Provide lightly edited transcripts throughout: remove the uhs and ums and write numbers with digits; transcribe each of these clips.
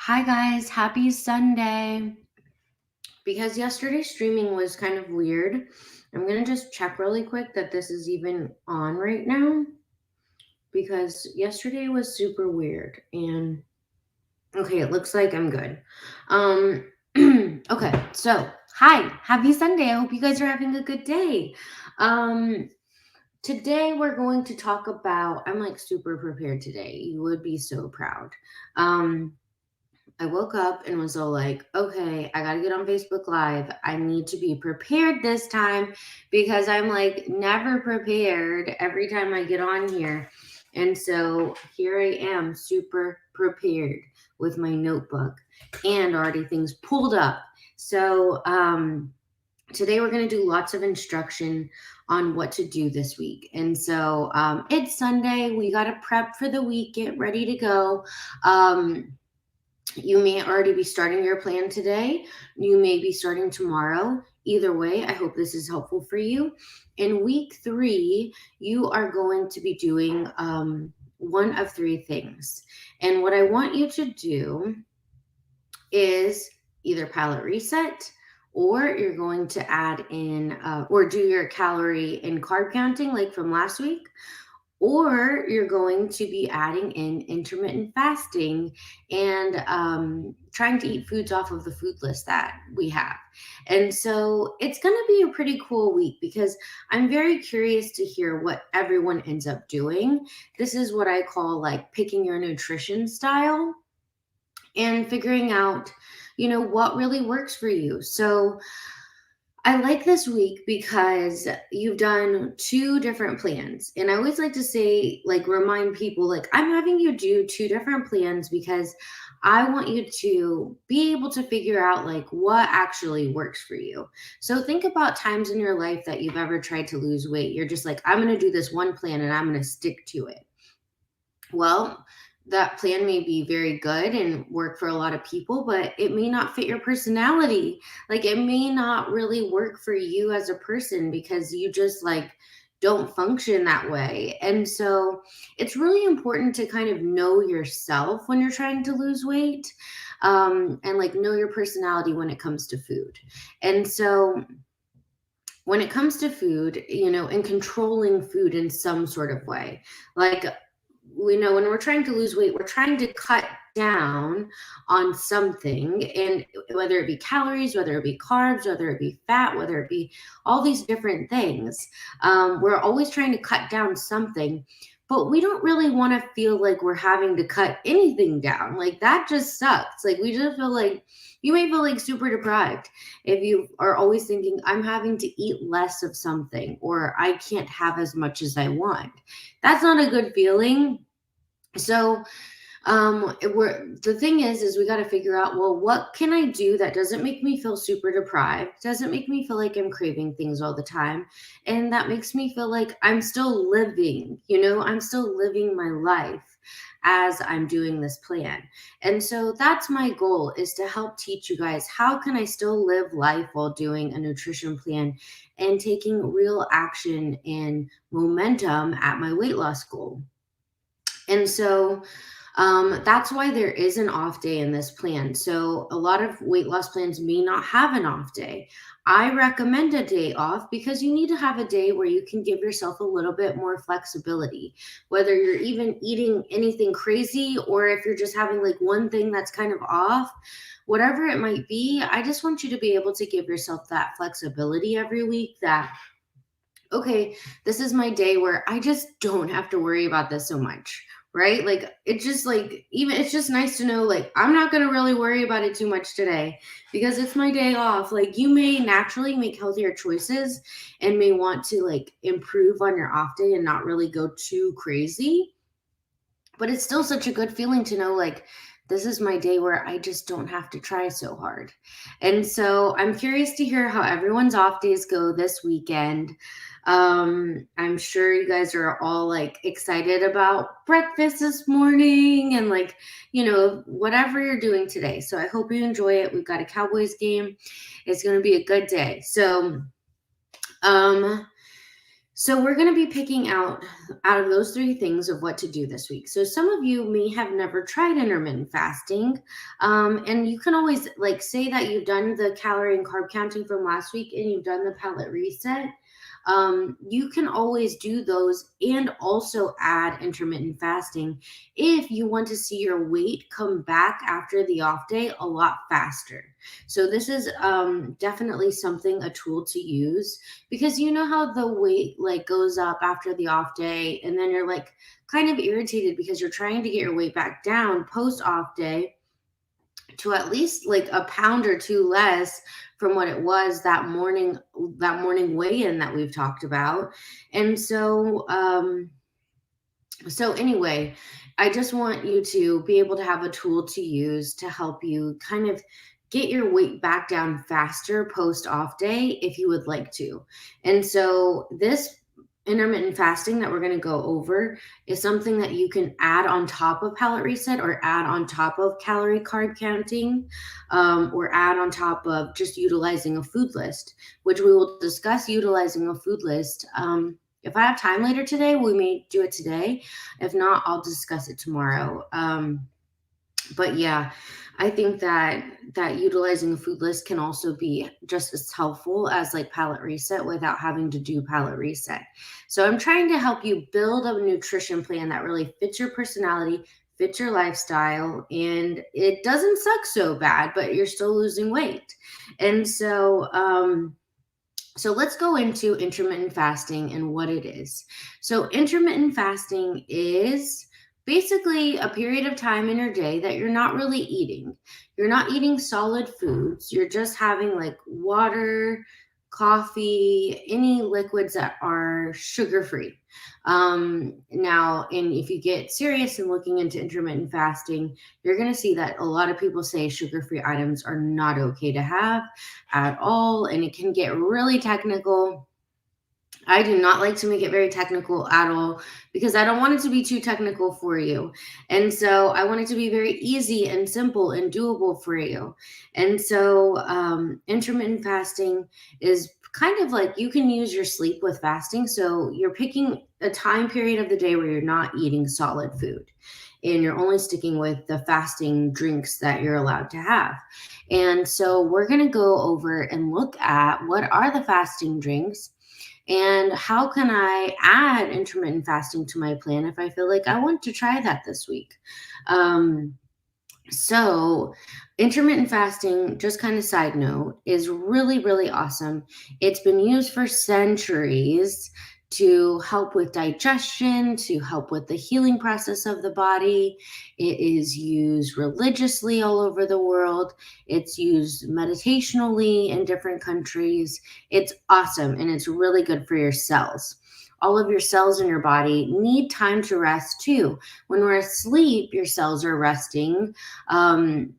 Hi guys, happy Sunday. Because yesterday's streaming was kind of weird, I'm gonna just check really quick that this is even on right now because yesterday was super weird. And okay, it looks like I'm good. Um, okay, so hi, happy Sunday. I hope you guys are having a good day. Um, Today we're going to talk about, I'm like super prepared today. You would be so proud. Um, I woke up and was all like, okay, I got to get on Facebook Live. I need to be prepared this time because I'm like never prepared every time I get on here. And so here I am, super prepared with my notebook and already things pulled up. So, today we're going to do lots of instruction on what to do this week. And so, it's Sunday. We got to prep for the week, get ready to go. You may already be starting your plan today. You may be starting tomorrow. Either way, I hope this is helpful for you. In week 3, you are going to be doing one of 3 things. And what I want you to do is either palate reset, or you're going to add in or do your calorie and carb counting like from last week, or you're going to be adding in intermittent fasting and trying to eat foods off of the food list that we have. And so it's going to be a pretty cool week because I'm very curious to hear what everyone ends up doing. This is what I call like picking your nutrition style and figuring out, what really works for you. So I like this week because you've done 2 different plans. And I always like to say, like, remind people, like, I'm having you do 2 different plans because I want you to be able to figure out, like, what actually works for you. So think about times in your life that you've ever tried to lose weight. You're just like, I'm going to do this one plan and I'm going to stick to it. Well, that plan may be very good and work for a lot of people, but it may not fit your personality. Like it may not really work for you as a person because you just like don't function that way. And so it's really important to kind of know yourself when you're trying to lose weight, and like know your personality when it comes to food. And so when it comes to food, and controlling food in some sort of way, like we know when we're trying to lose weight, we're trying to cut down on something, and whether it be calories, whether it be carbs, whether it be fat, whether it be all these different things, we're always trying to cut down something, but we don't really want to feel like we're having to cut anything down. Like that just sucks. Like we just feel like you may feel like super deprived if you are always thinking, I'm having to eat less of something or I can't have as much as I want. That's not a good feeling. So the thing is we got to figure out, well, what can I do that doesn't make me feel super deprived, doesn't make me feel like I'm craving things all the time, and that makes me feel like I'm still living, I'm still living my life as I'm doing this plan. And so that's my goal, is to help teach you guys, how can I still live life while doing a nutrition plan and taking real action and momentum at my weight loss goal. And so that's why there is an off day in this plan. So a lot of weight loss plans may not have an off day. I recommend a day off because you need to have a day where you can give yourself a little bit more flexibility, whether you're even eating anything crazy or if you're just having like one thing that's kind of off, whatever it might be. I just want you to be able to give yourself that flexibility every week, that okay, this is my day where I just don't have to worry about this so much, right? Like it's just like, even it's just nice to know, like, I'm not going to really worry about it too much today because it's my day off. Like you may naturally make healthier choices and may want to like improve on your off day and not really go too crazy, but it's still such a good feeling to know, like, this is my day where I just don't have to try so hard. And so I'm curious to hear how everyone's off days go this weekend. I'm sure you guys are all like excited about breakfast this morning and like, whatever you're doing today. So I hope you enjoy it. We've got a Cowboys game. It's going to be a good day. Um, So we're going to be picking out of those three things of what to do this week. So some of you may have never tried intermittent fasting, and you can always like say that you've done the calorie and carb counting from last week and you've done the pellet reset. You can always do those and also add intermittent fasting if you want to see your weight come back after the off day a lot faster. So this is definitely something, a tool to use, because you know how the weight like goes up after the off day and then you're like kind of irritated because you're trying to get your weight back down post off day to at least like a pound or two less from what it was that morning weigh-in that we've talked about. And so anyway, I just want you to be able to have a tool to use to help you kind of get your weight back down faster post off day if you would like to. And so this intermittent fasting that we're going to go over is something that you can add on top of palate reset or add on top of calorie carb counting, or add on top of just utilizing a food list, which we will discuss utilizing a food list. If I have time later today, we may do it today. If not, I'll discuss it tomorrow. But yeah, I think that utilizing a food list can also be just as helpful as like palate reset without having to do palate reset. So I'm trying to help you build a nutrition plan that really fits your personality, fits your lifestyle, and it doesn't suck so bad, but you're still losing weight. And so let's go into intermittent fasting and what it is. So intermittent fasting is basically a period of time in your day that you're not really eating. You're not eating solid foods. You're just having like water, coffee, any liquids that are sugar free. Now, and if you get serious and looking into intermittent fasting, you're going to see that a lot of people say sugar free items are not okay to have at all, and it can get really technical. I do not like to make it very technical at all because I don't want it to be too technical for you. And so I want it to be very easy and simple and doable for you. And so intermittent fasting is kind of like you can use your sleep with fasting. So you're picking a time period of the day where you're not eating solid food and you're only sticking with the fasting drinks that you're allowed to have. And so we're going to go over and look at what are the fasting drinks and how can I add intermittent fasting to my plan if I feel like I want to try that this week. Um, so, intermittent fasting, just kind of side note, is really, really awesome. It's been used for centuries to help with digestion, to help with the healing process of the body. It is used religiously all over the world. It's used meditationally in different countries. It's awesome and it's really good for your cells. All of your cells in your body need time to rest too. When we're asleep, your cells are resting, um,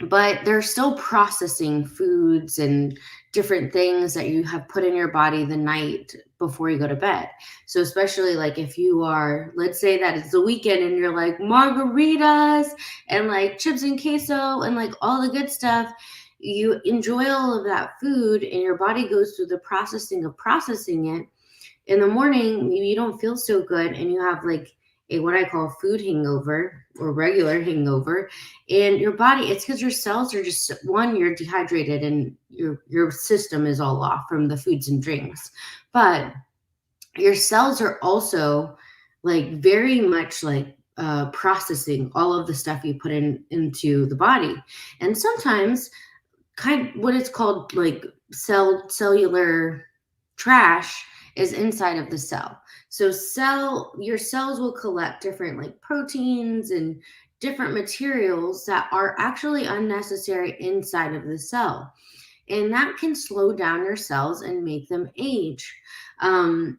but they're still processing foods and different things that you have put in your body the night before you go to bed. So, especially like if you are, let's say that it's the weekend and you're like margaritas and like chips and queso and like all the good stuff, you enjoy all of that food and your body goes through the processing of processing it in the morning. Maybe you don't feel so good and you have like a what I call food hangover or regular hangover, and your body, it's because your cells are just one, you're dehydrated and your system is all off from the foods and drinks, but your cells are also like very much like processing all of the stuff you put into the body. And sometimes kind of what it's called like cellular trash is inside of the cell. So your cells will collect different like proteins and different materials that are actually unnecessary inside of the cell. And that can slow down your cells and make them age. Um,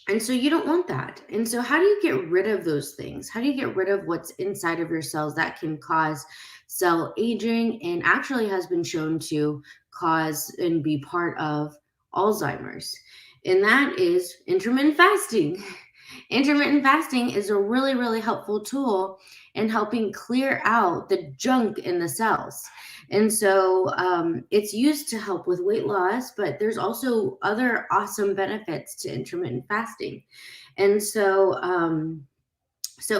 and so you don't want that. And so how do you get rid of those things? How do you get rid of what's inside of your cells that can cause cell aging and actually has been shown to cause and be part of Alzheimer's? And that is intermittent fasting. Intermittent fasting is a really, really helpful tool in helping clear out the junk in the cells. And so it's used to help with weight loss, but there's also other awesome benefits to intermittent fasting. And so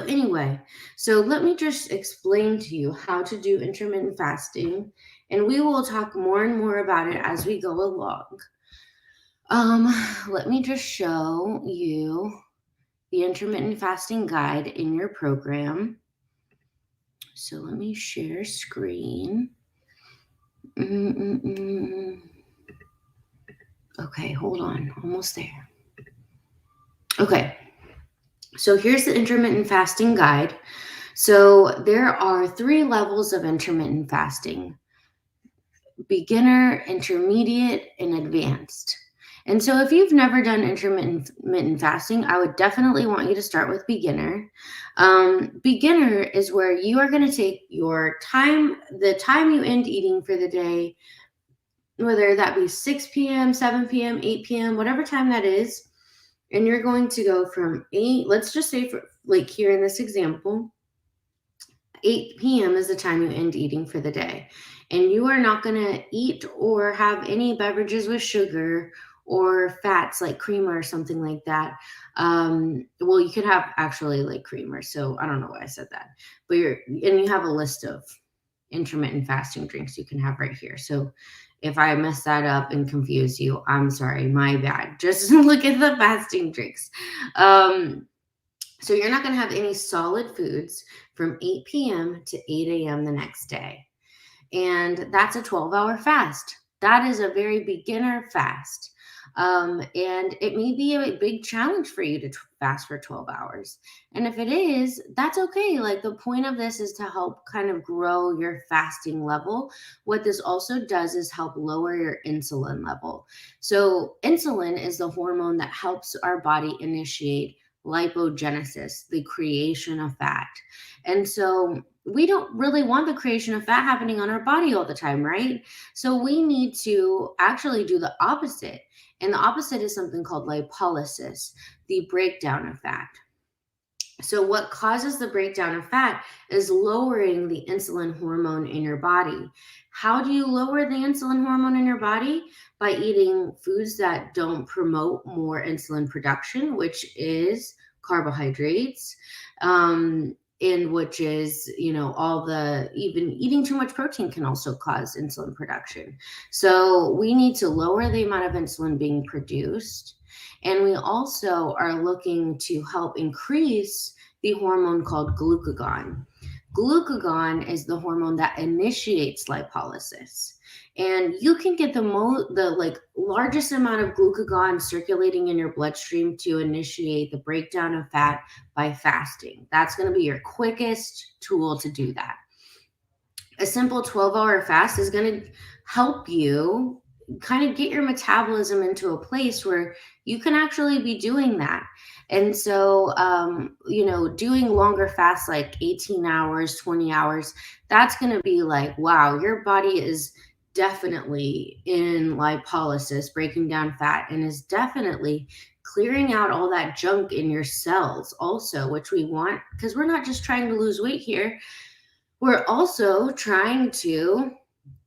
anyway, so let me just explain to you how to do intermittent fasting, and we will talk more and more about it as we go along. Um, Let me just show you the intermittent fasting guide in your program. So let me share screen. Mm-mm-mm. Okay, hold on, almost there. Okay, so here's the intermittent fasting guide. So there are 3 levels of intermittent fasting: beginner, intermediate, and advanced. And so if you've never done intermittent fasting, I would definitely want you to start with beginner. Beginner is where you are going to take your time, the time you end eating for the day, whether that be 6 p.m., 7 p.m., 8 p.m., whatever time that is. And you're going to go from 8, let's just say, for like here in this example, 8 p.m. is the time you end eating for the day. And you are not going to eat or have any beverages with sugar or fats like creamer or something like that. Well, you could have actually like creamer. So I don't know why I said that. But you have a list of intermittent fasting drinks you can have right here. So if I mess that up and confuse you, I'm sorry, my bad. Just look at the fasting drinks. So you're not going to have any solid foods from 8 p.m. to 8 a.m. the next day. And that's a 12-hour fast. That is a very beginner fast. And it may be a big challenge for you to fast for 12 hours. And if it is, that's okay. Like, the point of this is to help kind of grow your fasting level. What this also does is help lower your insulin level. So insulin is the hormone that helps our body initiate lipogenesis, the creation of fat. And so we don't really want the creation of fat happening on our body all the time, right? So we need to actually do the opposite. And the opposite is something called lipolysis, the breakdown of fat. So, what causes the breakdown of fat is lowering the insulin hormone in your body. How do you lower the insulin hormone in your body? By eating foods that don't promote more insulin production, which is carbohydrates, in which is, all the, even eating too much protein can also cause insulin production. So, we need to lower the amount of insulin being produced. And we also are looking to help increase the hormone called glucagon. Glucagon is the hormone that initiates lipolysis. And you can get the largest amount of glucagon circulating in your bloodstream to initiate the breakdown of fat by fasting. That's going to be your quickest tool to do that. A simple 12-hour fast is going to help you kind of get your metabolism into a place where you can actually be doing that. And so, doing longer fasts like 18 hours, 20 hours, that's going to be like, wow, your body is definitely in lipolysis, breaking down fat, and is definitely clearing out all that junk in your cells also, which we want, because we're not just trying to lose weight here. We're also trying to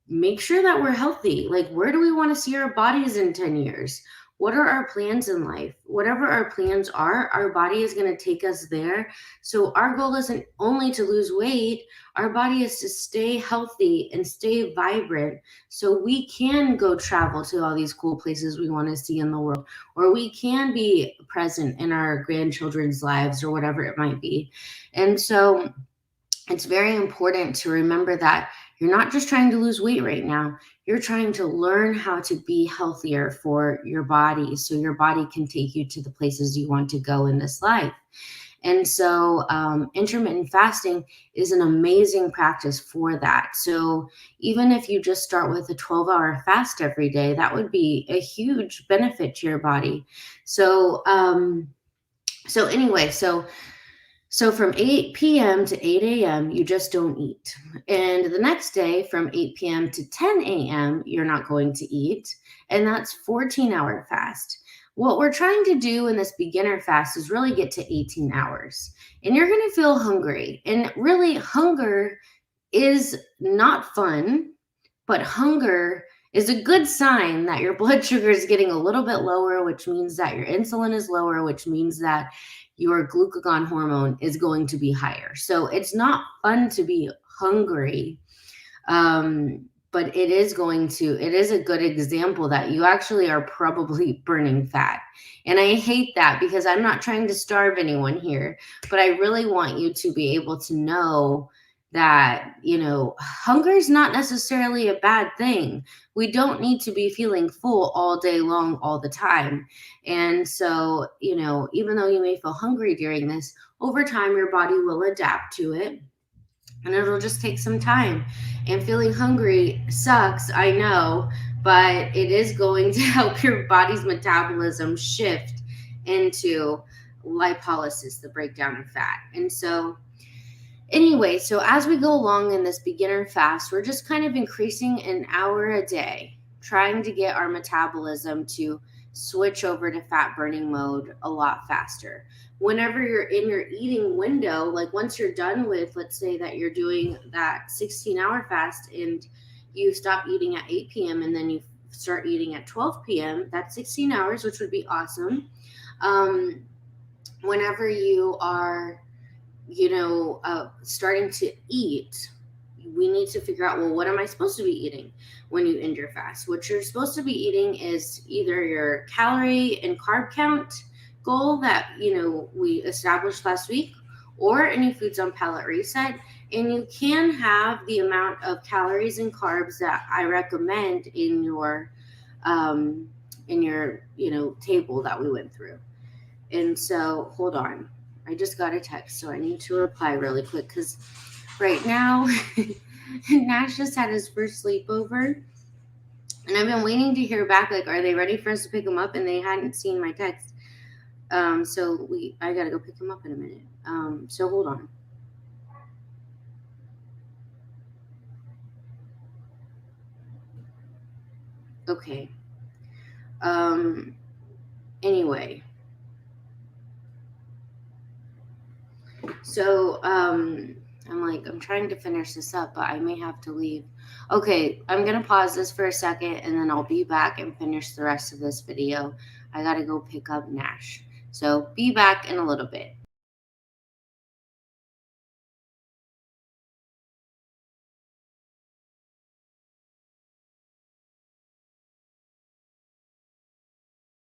make sure that we're healthy. Like, where do we want to see our bodies in 10 years? What are our plans in life? Whatever our plans are, our body is going to take us there. So our goal isn't only to lose weight, our body is to stay healthy and stay vibrant so we can go travel to all these cool places we want to see in the world, or we can be present in our grandchildren's lives, or whatever it might be. And so it's very important to remember that you're not just trying to lose weight right now. You're trying to learn how to be healthier for your body so your body can take you to the places you want to go in this life. And so intermittent fasting is an amazing practice for that. So even if you just start with a 12-hour fast every day, that would be a huge benefit to your body. So anyway, so from 8 p.m. to 8 a.m., you just don't eat. And the next day from 8 p.m. to 10 a.m., you're not going to eat. And that's 14-hour fast. What we're trying to do in this beginner fast is really get to 18 hours. And you're going to feel hungry. And really, hunger is not fun. But hunger is a good sign that your blood sugar is getting a little bit lower, which means that your insulin is lower, which means that your glucagon hormone is going to be higher. So it's not fun to be hungry. But it is a good example that you actually are probably burning fat. And I hate that because I'm not trying to starve anyone here, but I really want you to be able to know that, hunger is not necessarily a bad thing. We don't need to be feeling full all day long, all the time. And so, even though you may feel hungry during this, over time, your body will adapt to it and it'll just take some time. And feeling hungry sucks, I know, but it is going to help your body's metabolism shift into lipolysis, the breakdown of fat. And so, anyway, so as we go along in this beginner fast, we're just kind of increasing an hour a day, trying to get our metabolism to switch over to fat burning mode a lot faster. Whenever you're in your eating window, like once you're done with, let's say that you're doing that 16-hour fast and you stop eating at 8 p.m. and then you start eating at 12 p.m., that's 16 hours, which would be awesome. Whenever you are starting to eat, we need to figure out, well, what am I supposed to be eating when you end your fast? What you're supposed to be eating is either your calorie and carb count goal that, we established last week, or any foods on palate reset. And you can have the amount of calories and carbs that I recommend in your table that we went through. And so, hold on. I just got a text, so I need to reply really quick because right now, Nash just had his first sleepover, and I've been waiting to hear back. Like, are they ready for us to pick him up? And they hadn't seen my text, so I gotta go pick him up in a minute. So hold on. Okay. Anyway. So, I'm trying to finish this up, but I may have to leave. Okay, I'm going to pause this for a second and then I'll be back and finish the rest of this video. I got to go pick up Nash. So, be back in a little bit.